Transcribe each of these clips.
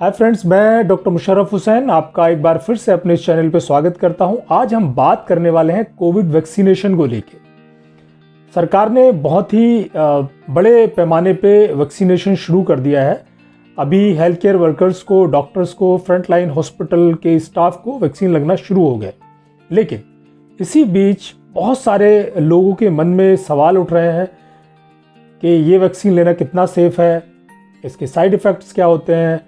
Hi friends, मैं doctor Musharraf Hussain आपका एक बार फिर से अपने इस चैनल पे स्वागत करता हूं। आज हम बात करने वाले हैं कोविड वैक्सीनेशन को लेके। सरकार ने बहुत ही बड़े पैमाने पे वैक्सीनेशन शुरू कर दिया है। अभी हेल्थ केयर वर्कर्स को, डॉक्टर्स को, फ्रंट लाइन हॉस्पिटल के स्टाफ को वैक्सीन लगना शुरू हो गए। लेकिन इसी बीच बहुत सारे लोगों के मन में सवाल उठ रहे हैं कि ये वैक्सीन लेना कितना सेफ है, इसके साइड इफ़ेक्ट्स क्या होते हैं,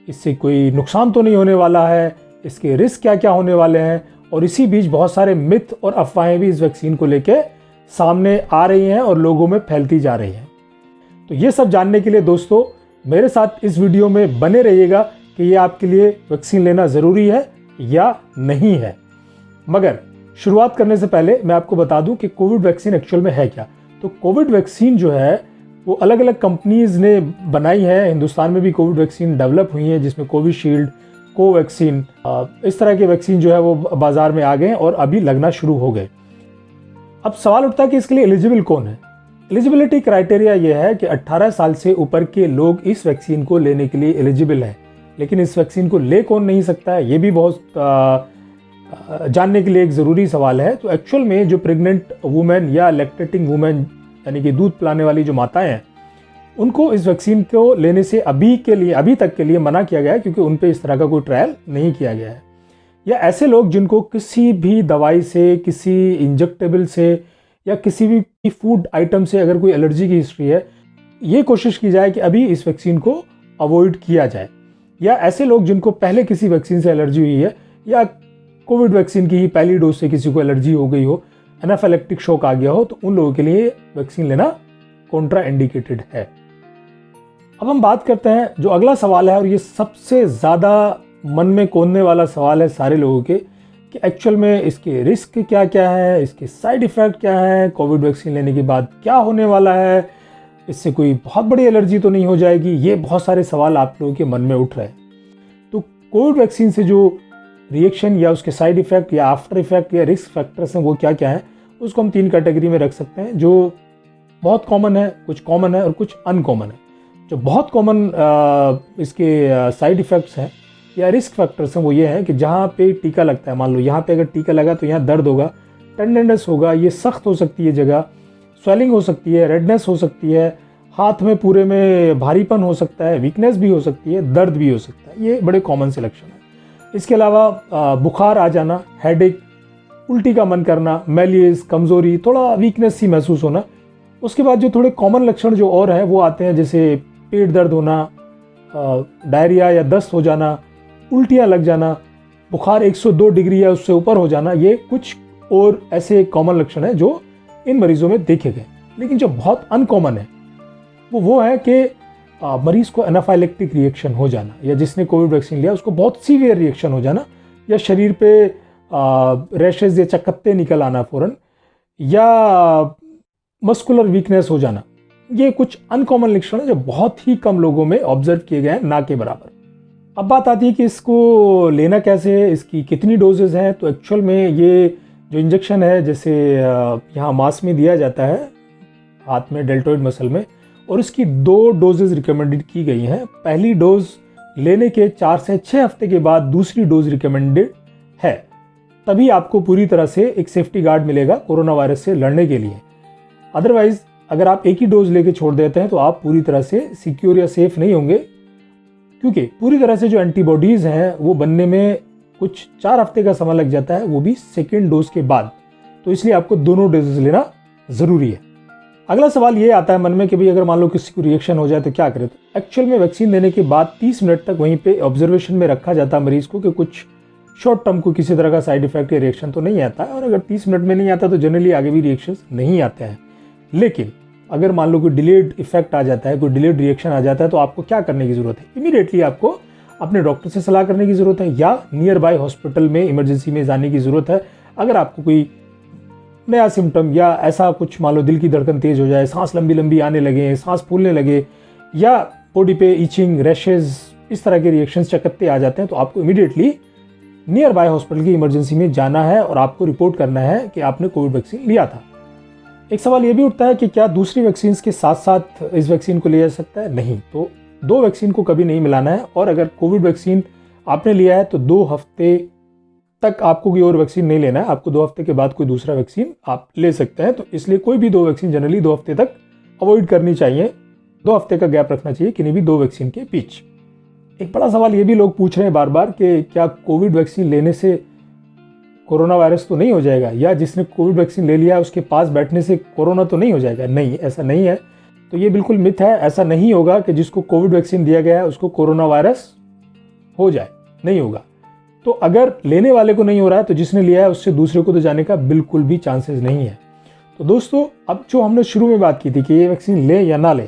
इससे कोई नुकसान तो नहीं होने वाला है, इसके रिस्क क्या क्या होने वाले हैं। और इसी बीच बहुत सारे मिथ और अफवाहें भी इस वैक्सीन को लेके सामने आ रही हैं और लोगों में फैलती जा रही हैं। तो ये सब जानने के लिए दोस्तों मेरे साथ इस वीडियो में बने रहिएगा कि ये आपके लिए वैक्सीन लेना ज़रूरी है या नहीं है। मगर शुरुआत करने से पहले मैं आपको बता दूं कि कोविड वैक्सीन एक्चुअल में है क्या। तो कोविड वैक्सीन जो है वो अलग अलग कंपनीज़ ने बनाई है। हिंदुस्तान में भी कोविड वैक्सीन डेवलप हुई है, जिसमें कोविशील्ड, कोवैक्सीन, इस तरह के वैक्सीन जो है वो बाज़ार में आ गए और अभी लगना शुरू हो गए। अब सवाल उठता है कि इसके लिए एलिजिबल कौन है। एलिजिबिलिटी क्राइटेरिया ये है कि 18 साल से ऊपर के लोग इस वैक्सीन को लेने के लिए एलिजिबल हैं। लेकिन इस वैक्सीन को ले कौन नहीं सकता है, ये भी बहुत जानने के लिए एक ज़रूरी सवाल है। तो एक्चुअल में जो प्रेग्नेंट वुमेन या लैक्टेटिंग वुमेन यानी कि दूध पिलाने वाली जो माताएं हैं, उनको इस वैक्सीन को लेने से अभी तक के लिए मना किया गया है, क्योंकि उन पे इस तरह का कोई ट्रायल नहीं किया गया है। या ऐसे लोग जिनको किसी भी दवाई से, किसी इंजेक्टेबल से या किसी भी फूड आइटम से अगर कोई एलर्जी की हिस्ट्री है, ये कोशिश की जाए कि अभी इस वैक्सीन को अवॉइड किया जाए। या ऐसे लोग जिनको पहले किसी वैक्सीन से एलर्जी हुई है या कोविड वैक्सीन की ही पहली डोज से किसी को एलर्जी हो गई हो, एनाफिलेक्टिक शॉक आ गया हो, तो उन लोगों के लिए वैक्सीन लेना कॉन्ट्रा इंडिकेटेड है। अब हम बात करते हैं जो अगला सवाल है, और ये सबसे ज़्यादा मन में कोंदने वाला सवाल है सारे लोगों के, कि एक्चुअल में इसके रिस्क क्या क्या है, इसके साइड इफ़ेक्ट क्या है, कोविड वैक्सीन लेने के बाद क्या होने वाला है, इससे कोई बहुत बड़ी एलर्जी तो नहीं हो जाएगी। ये बहुत सारे सवाल आप लोगों के मन में उठ रहे हैं। तो कोविड वैक्सीन से जो रिएक्शन या उसके साइड इफ़ेक्ट या आफ्टर इफ़ेक्ट या रिस्क फैक्टर्स हैं, वो क्या क्या है, उसको हम 3 कैटेगरी में रख सकते हैं। जो बहुत कॉमन है, कुछ कॉमन है और कुछ अनकॉमन है। जो बहुत कॉमन इसके साइड इफ़ेक्ट्स हैं या रिस्क फैक्टर्स हैं, वो ये हैं कि जहाँ पे टीका लगता है, मान लो यहाँ पे अगर टीका लगा तो यहाँ दर्द होगा, टेंडरनेस होगा, ये सख्त हो सकती है जगह, स्वेलिंग हो सकती है, रेडनेस हो सकती है, हाथ में पूरे में भारीपन हो सकता है, वीकनेस भी हो सकती है, दर्द भी हो सकता है। ये बड़े कॉमन से लक्षण है। इसके अलावा बुखार आ जाना, हेडेक, उल्टी का मन करना, मैलियस, कमज़ोरी, थोड़ा वीकनेस सी महसूस होना। उसके बाद जो थोड़े कॉमन लक्षण जो और हैं वो आते हैं, जैसे पेट दर्द होना, डायरिया या दस्त हो जाना, उल्टियाँ लग जाना, बुखार 102 डिग्री या उससे ऊपर हो जाना। ये कुछ और ऐसे कॉमन लक्षण हैं जो इन मरीजों में देखे गए। लेकिन जो बहुत अनकॉमन है वो है कि मरीज़ को एनाफाइलेक्टिक रिएक्शन हो जाना, या जिसने कोविड वैक्सीन लिया उसको बहुत सीवियर रिएक्शन हो जाना, या शरीर पे रैशेज या चकत्ते निकल आना फ़ौरन, या मस्कुलर वीकनेस हो जाना। ये कुछ अनकॉमन लक्षण है जो बहुत ही कम लोगों में ऑब्जर्व किए गए हैं, ना के बराबर। अब बात आती है कि इसको लेना कैसे है, इसकी कितनी डोजेज़ हैं। तो एक्चुअल में ये जो इंजेक्शन है, जैसे यहाँ मांस में दिया जाता है, हाथ में डेल्टोइड मसल में, और इसकी 2 डोजेज़ रिकमेंडेड की गई हैं। पहली डोज लेने के 4 से 6 हफ्ते के बाद दूसरी डोज रिकमेंडेड है। तभी आपको पूरी तरह से एक सेफ्टी गार्ड मिलेगा कोरोना वायरस से लड़ने के लिए। अदरवाइज अगर आप एक ही डोज लेके छोड़ देते हैं तो आप पूरी तरह से सिक्योर या सेफ नहीं होंगे, क्योंकि पूरी तरह से जो एंटीबॉडीज़ हैं वो बनने में कुछ 4 हफ्ते का समय लग जाता है, वो भी सेकेंड डोज के बाद। तो इसलिए आपको दोनों डोजेज लेना ज़रूरी है। अगला सवाल ये आता है मन में कि भाई अगर मान लो किसी को रिएक्शन हो जाए तो क्या करें। तो एक्चुअल में वैक्सीन लेने के बाद 30 मिनट तक वहीं पे ऑब्जर्वेशन में रखा जाता है मरीज़ को, कि कुछ शॉर्ट टर्म को किसी तरह का साइड इफेक्ट या रिएक्शन तो नहीं आता है। और अगर 30 मिनट में नहीं आता तो जनरली आगे भी रिएक्शंस नहीं आते हैं। लेकिन अगर मान लो कोई डिलेड इफेक्ट आ जाता है, कोई डिलेड रिएक्शन आ जाता है, तो आपको क्या करने की ज़रूरत है। इमीडिएटली आपको अपने डॉक्टर से सलाह करने की ज़रूरत है, या नियर बाय हॉस्पिटल में इमरजेंसी में जाने की ज़रूरत है। अगर आपको कोई नया सिम्टम या ऐसा कुछ, मान लो दिल की धड़कन तेज़ हो जाए, सांस लंबी लंबी आने लगे, सांस फूलने लगे, या बॉडी पे इचिंग, रैशेज, इस तरह के रिएक्शंस, चकत्ते आ जाते हैं, तो आपको इमीडिएटली नियर बाय हॉस्पिटल की इमरजेंसी में जाना है और आपको रिपोर्ट करना है कि आपने कोविड वैक्सीन लिया था। एक सवाल ये भी उठता है कि क्या दूसरी वैक्सीन के साथ साथ इस वैक्सीन को लिया जा सकता है। नहीं, तो दो वैक्सीन को कभी नहीं मिलाना है। और अगर कोविड वैक्सीन आपने लिया है तो 2 हफ्ते तक आपको कोई और वैक्सीन नहीं लेना है। आपको 2 हफ्ते के बाद कोई दूसरा वैक्सीन आप ले सकते हैं। तो इसलिए कोई भी 2 वैक्सीन जनरली 2 हफ्ते तक अवॉइड करनी चाहिए। 2 हफ्ते का गैप रखना चाहिए किन्हीं भी 2 वैक्सीन के बीच। एक बड़ा सवाल ये भी लोग पूछ रहे हैं बार बार कि क्या कोविड वैक्सीन लेने से कोरोना वायरस तो नहीं हो जाएगा, या जिसने कोविड वैक्सीन ले लिया है उसके पास बैठने से कोरोना तो नहीं हो जाएगा। नहीं, ऐसा नहीं है। तो ये बिल्कुल मिथ है। ऐसा नहीं होगा कि जिसको कोविड वैक्सीन दिया गया है उसको कोरोना वायरस हो जाए, नहीं होगा। तो अगर लेने वाले को नहीं हो रहा है तो जिसने लिया है उससे दूसरे को तो जाने का बिल्कुल भी चांसेस नहीं है। तो दोस्तों, अब जो हमने शुरू में बात की थी कि ये वैक्सीन ले या ना ले,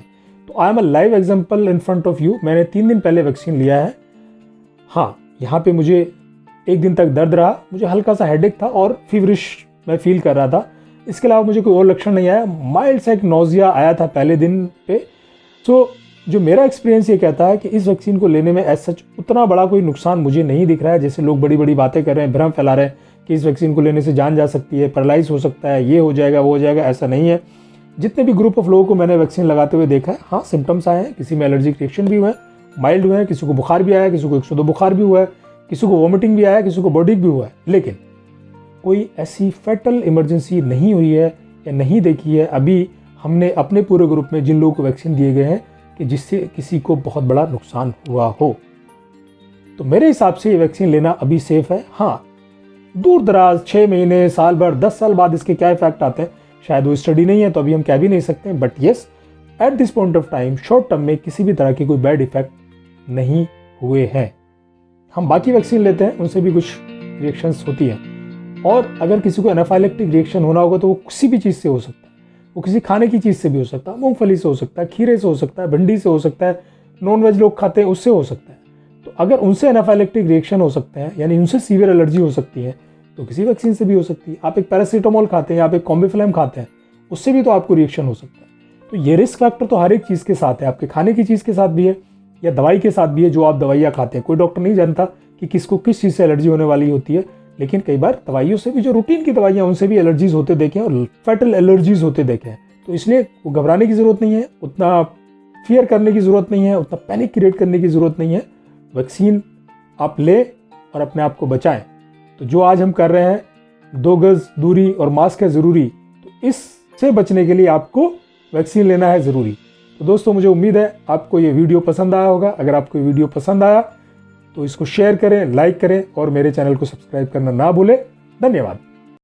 तो I am a live example in front of you. मैंने 3 दिन पहले वैक्सीन लिया है। हाँ, यहाँ पे मुझे 1 दिन तक दर्द रहा, मुझे हल्का सा हेडेक था और फीवरिश मैं फील कर रहा था। इसके अलावा मुझे कोई और लक्षण नहीं आया। माइल्ड सा एक नोजिया आया था पहले दिन पे। तो जो मेरा एक्सपीरियंस ये कहता है कि इस वैक्सीन को लेने में एज सच उतना बड़ा कोई नुकसान मुझे नहीं दिख रहा है। जैसे लोग बड़ी बड़ी बातें कर रहे हैं, भ्रम फैला रहे हैं कि इस वैक्सीन को लेने से जान जा सकती है, पैरालाइज हो सकता है, ये हो जाएगा, वो हो जाएगा। ऐसा नहीं है। जितने भी ग्रुप ऑफ लोगों को मैंने वैक्सीन लगाते हुए देखा है, हाँ सिम्टम्स आए हैं, किसी में एलर्जिक रिएक्शन भी हुआ है, माइल्ड हुए हैं, किसी को बुखार भी आया है, किसी को 102 बुखार भी हुआ है, किसी को वॉमिटिंग भी आया है, किसी को बॉडी भी हुआ है। लेकिन कोई ऐसी फैटल इमरजेंसी नहीं हुई है या नहीं देखी है अभी हमने अपने पूरे ग्रुप में जिन लोगों को वैक्सीन दिए गए हैं कि जिससे किसी को बहुत बड़ा नुकसान हुआ हो। तो मेरे हिसाब से ये वैक्सीन लेना अभी सेफ है। हाँ, दूर दराज 6 महीने, साल भर, 10 साल बाद इसके क्या इफेक्ट आते हैं शायद वो स्टडी नहीं है, तो अभी हम कह भी नहीं सकते। But yes, at this point of time short term में किसी भी तरह की कोई बैड इफेक्ट नहीं हुए हैं। हम बाकी वैक्सीन लेते हैं, उनसे भी कुछ रिएक्शंस होती हैं। और अगर किसी को एनाफाइलेक्टिक रिएक्शन होना होगा तो वो किसी भी चीज़ से हो सकता है। वो किसी खाने की चीज़ से भी हो सकता है, मूंगफली से हो सकता है, खीरे से हो सकता है, भिंडी से हो सकता है, नॉन वेज लोग खाते हैं उससे हो सकता है। तो अगर उनसे एनाफाइलेक्टिक रिएक्शन हो सकते हैं, यानी उनसे सीवियर एलर्जी हो सकती है, तो किसी वैक्सीन से भी हो सकती है। आप एक पैरासीटामोल खाते हैं, आप एक कॉम्बिफ्लैम खाते हैं, उससे भी तो आपको रिएक्शन हो सकता है। तो ये रिस्क फैक्टर तो हर एक चीज़ के साथ है, आपके खाने की चीज़ के साथ भी है या दवाई के साथ भी है। जो आप दवाइयाँ खाते हैं, कोई डॉक्टर नहीं जानता कि किसको किस चीज़ से एलर्जी होने वाली होती है, लेकिन कई बार दवाइयों से भी, जो रूटीन की दवाइयाँ, उनसे भी एलर्जीज होते देखे और फैटल एलर्जीज होते देखे हैं। तो इसलिए घबराने की ज़रूरत नहीं है, उतना फियर करने की ज़रूरत नहीं है, उतना पैनिक क्रिएट करने की ज़रूरत नहीं है। वैक्सीन आप ले और अपने आप को बचाएं। तो जो आज हम कर रहे हैं, 2 गज दूरी और मास्क है ज़रूरी, तो इससे बचने के लिए आपको वैक्सीन लेना है ज़रूरी। तो दोस्तों, मुझे उम्मीद है आपको ये वीडियो पसंद आया होगा। अगर आपको ये वीडियो पसंद आया तो इसको शेयर करें, लाइक करें और मेरे चैनल को सब्सक्राइब करना ना भूलें। धन्यवाद।